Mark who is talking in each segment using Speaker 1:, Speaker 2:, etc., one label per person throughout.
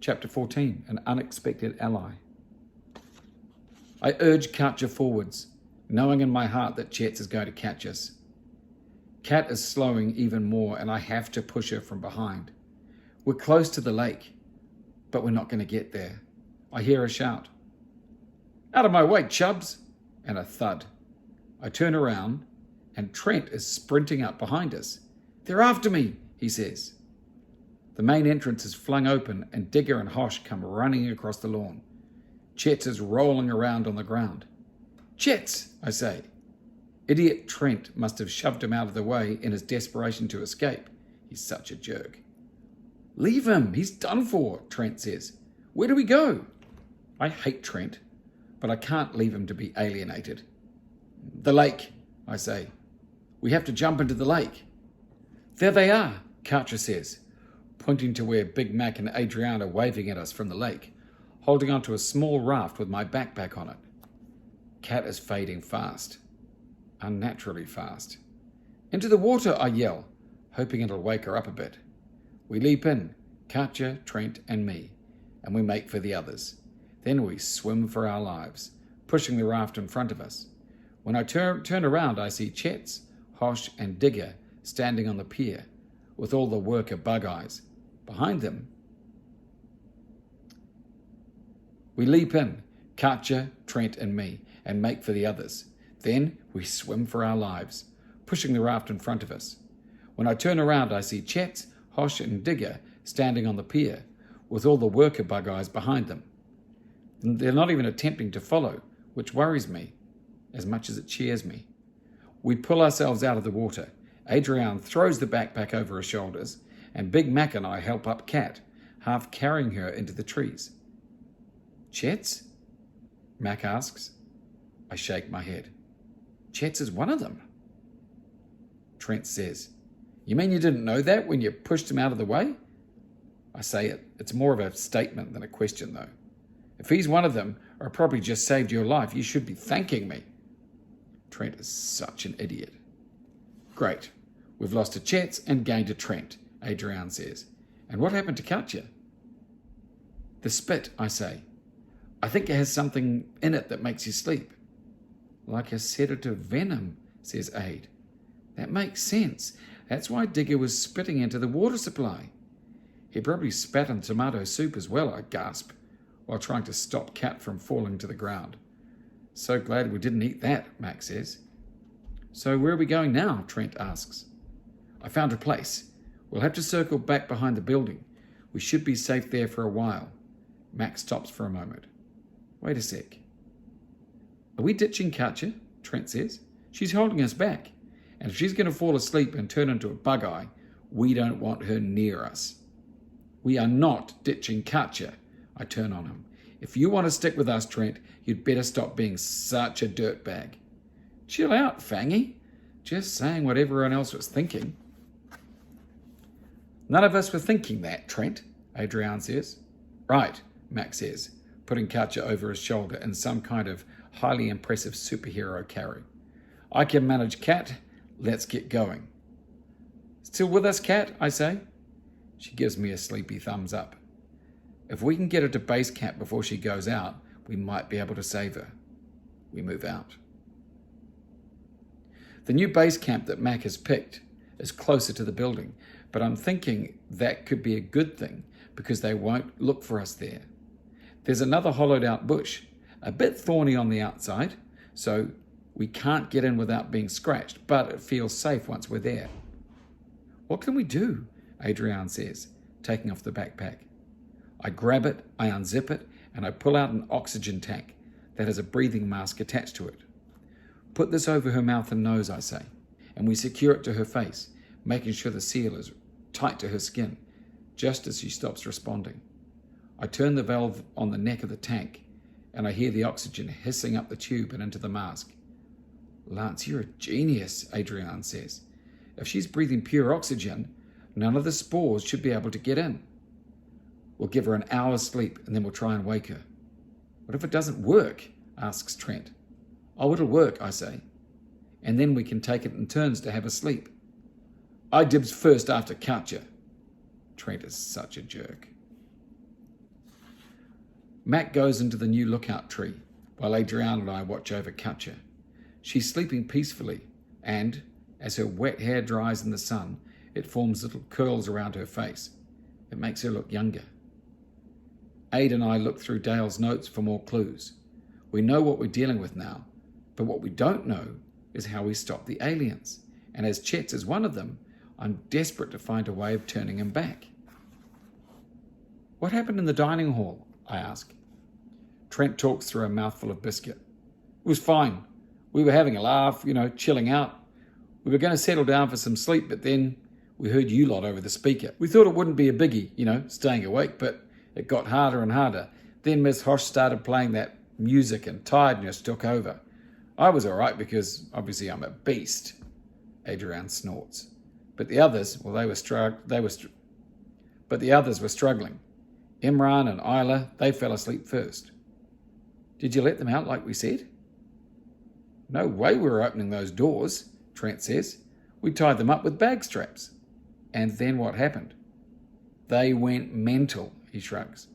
Speaker 1: Chapter 14, An Unexpected Ally. I urge Katja forwards, knowing in my heart that Chet's is going to catch us. Kat is slowing even more, and I have to push her from behind. We're close to the lake, but we're not going to get there. I hear a shout. Out of my way, Chubbs! And a thud. I turn around, and Trent is sprinting up behind us. They're after me, he says. The main entrance is flung open, and Digger and Hosh come running across the lawn. Chet's is rolling around on the ground. Chet's, I say. Idiot Trent must have shoved him out of the way in his desperation to escape. He's such a jerk. Leave him, he's done for, Trent says. Where do we go? I hate Trent, but I can't leave him to be alienated. The lake, I say. We have to jump into the lake. There they are, Katja says, pointing to where Big Mac and Adrian are waving at us from the lake, holding onto a small raft with my backpack on it. Kat is fading fast, unnaturally fast. Into the water, I yell, hoping it'll wake her up a bit. We leap in, Katja, Trent, and me, and we make for the others. Then we swim for our lives, pushing the raft in front of us. When I turn around, I see Chet's, Hosh, and Digger standing on the pier, with all the worker bug eyes. Behind them, we leap in, Katja, Trent, and me, and make for the others. Then we swim for our lives, pushing the raft in front of us. When I turn around, I see Chet, Hosh, and Digger standing on the pier, with all the worker bug eyes behind them. They're not even attempting to follow, which worries me as much as it cheers me. We pull ourselves out of the water. Adrian throws the backpack over her shoulders, and Big Mac and I help up Kat, half carrying her into the trees. Chet's? Mac asks. I shake my head. Chet's is one of them. Trent says, You mean you didn't know that when you pushed him out of the way? I say it's more of a statement than a question, though. If he's one of them, or probably just saved your life, you should be thanking me. Trent is such an idiot. Great. We've lost a Chet's and gained a Trent, Adrian says. And what happened to Katja? The spit, I say. I think it has something in it that makes you sleep. Like a sedative venom, says Aid. That makes sense. That's why Digger was spitting into the water supply. He probably spat in tomato soup as well, I gasp, while trying to stop Kat from falling to the ground. So glad we didn't eat that, Max says. So where are we going now? Trent asks. I found a place. We'll have to circle back behind the building. We should be safe there for a while. Max stops for a moment. Wait a sec. Are we ditching Katja? Trent says. She's holding us back. And if she's going to fall asleep and turn into a bug-eye, we don't want her near us. We are not ditching Katja, I turn on him. If you want to stick with us, Trent, you'd better stop being such a dirtbag. Chill out, Fangy. Just saying what everyone else was thinking. None of us were thinking that, Trent, Adrian says. Right, Max says, putting Katja over his shoulder in some kind of highly impressive superhero carry. I can manage Kat. Let's get going. Still with us, Kat? I say. She gives me a sleepy thumbs up. If we can get her to base camp before she goes out, we might be able to save her. We move out. The new base camp that Mac has picked is closer to the building, but I'm thinking that could be a good thing because they won't look for us there. There's another hollowed out bush, a bit thorny on the outside, so we can't get in without being scratched, but it feels safe once we're there. What can we do? Adrian says, taking off the backpack. I grab it, I unzip it, and I pull out an oxygen tank that has a breathing mask attached to it. Put this over her mouth and nose, I say, and we secure it to her face, making sure the seal is tight to her skin, just as she stops responding. I turn the valve on the neck of the tank, and I hear the oxygen hissing up the tube and into the mask. Lance, you're a genius, Adrian says. If she's breathing pure oxygen, none of the spores should be able to get in. We'll give her an hour's sleep, and then we'll try and wake her. What if it doesn't work? Asks Trent. Oh, it'll work, I say. And then we can take it in turns to have a sleep. I dibs first after Katja. Trent is such a jerk. Mac goes into the new lookout tree, while Adrian and I watch over Katja. She's sleeping peacefully, and, as her wet hair dries in the sun, it forms little curls around her face. It makes her look younger. Aid and I look through Dale's notes for more clues. We know what we're dealing with now, but what we don't know is how we stop the aliens. And as Chet's is one of them, I'm desperate to find a way of turning him back. What happened in the dining hall? I ask. Trent talks through a mouthful of biscuit. It was fine. We were having a laugh, chilling out. We were going to settle down for some sleep, but then we heard you lot over the speaker. We thought it wouldn't be a biggie, staying awake, but it got harder and harder. Then Miss Hosh started playing that music and tiredness took over. I was all right because obviously I'm a beast. Adrian snorts. But the others, but the others were struggling. Imran and Isla, they fell asleep first. Did you let them out like we said? No way we were opening those doors, Trent says. We tied them up with bag straps. And then what happened? They went mental, he shrugs.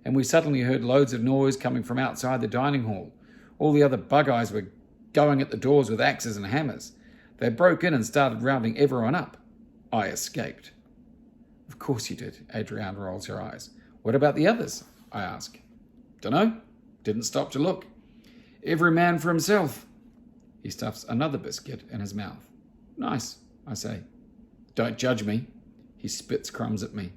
Speaker 1: And we suddenly heard loads of noise coming from outside the dining hall. All the other bug-eyes were going at the doors with axes and hammers. They broke in and started rounding everyone up. I escaped. Of course you did, Adrian rolls her eyes. What about the others? I ask. Dunno. Didn't stop to look. Every man for himself. He stuffs another biscuit in his mouth. Nice, I say. Don't judge me. He spits crumbs at me.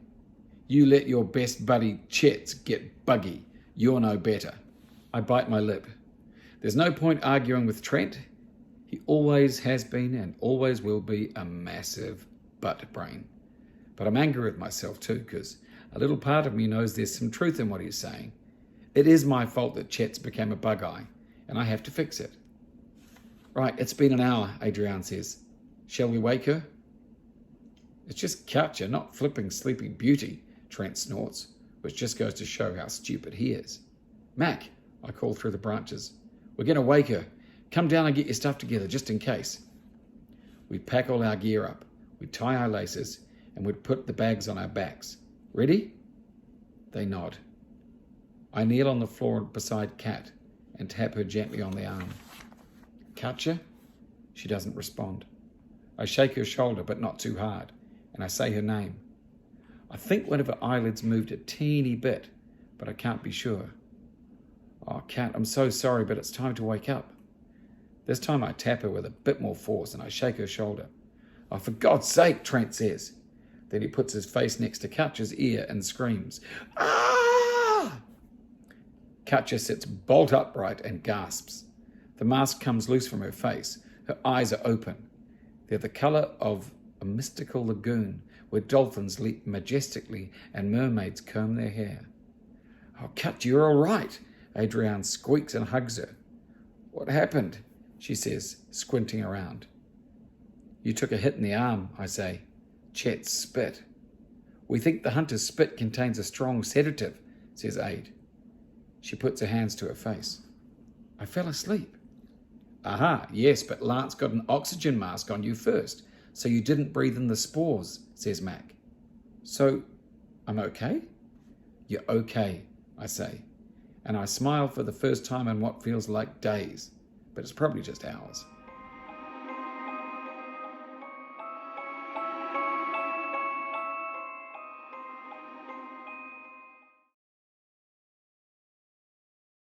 Speaker 1: You let your best buddy Chet's get buggy. You're no better. I bite my lip. There's no point arguing with Trent. He always has been and always will be a massive butt brain. But I'm angry with myself too, because a little part of me knows there's some truth in what he's saying. It is my fault that Chet's became a bug-eye, and I have to fix it. Right, it's been an hour, Adrian says. Shall we wake her? It's just Katja, not flipping Sleeping Beauty, Trent snorts, which just goes to show how stupid he is. Mac, I call through the branches. We're going to wake her. Come down and get your stuff together, just in case. We pack all our gear up. We tie our laces, and we put the bags on our backs. Ready? They nod. I kneel on the floor beside Kat and tap her gently on the arm. Katja? She doesn't respond. I shake her shoulder, but not too hard, and I say her name. I think one of her eyelids moved a teeny bit, but I can't be sure. Oh, Kat, I'm so sorry, but it's time to wake up. This time I tap her with a bit more force, and I shake her shoulder. Oh, for God's sake, Trent says. Then he puts his face next to Katja's ear and screams, Ah! Katja sits bolt upright and gasps. The mask comes loose from her face. Her eyes are open. They're the colour of a mystical lagoon where dolphins leap majestically and mermaids comb their hair. Oh, Katja, you're all right. Adrian squeaks and hugs her. What happened? She says, squinting around. You took a hit in the arm, I say. Chet's spit. We think the hunter's spit contains a strong sedative, says Aid. She puts her hands to her face. I fell asleep. Aha, yes, but Lance got an oxygen mask on you first, so you didn't breathe in the spores, says Mac. So, I'm okay? You're okay, I say, and I smile for the first time in what feels like days, but it's probably just hours.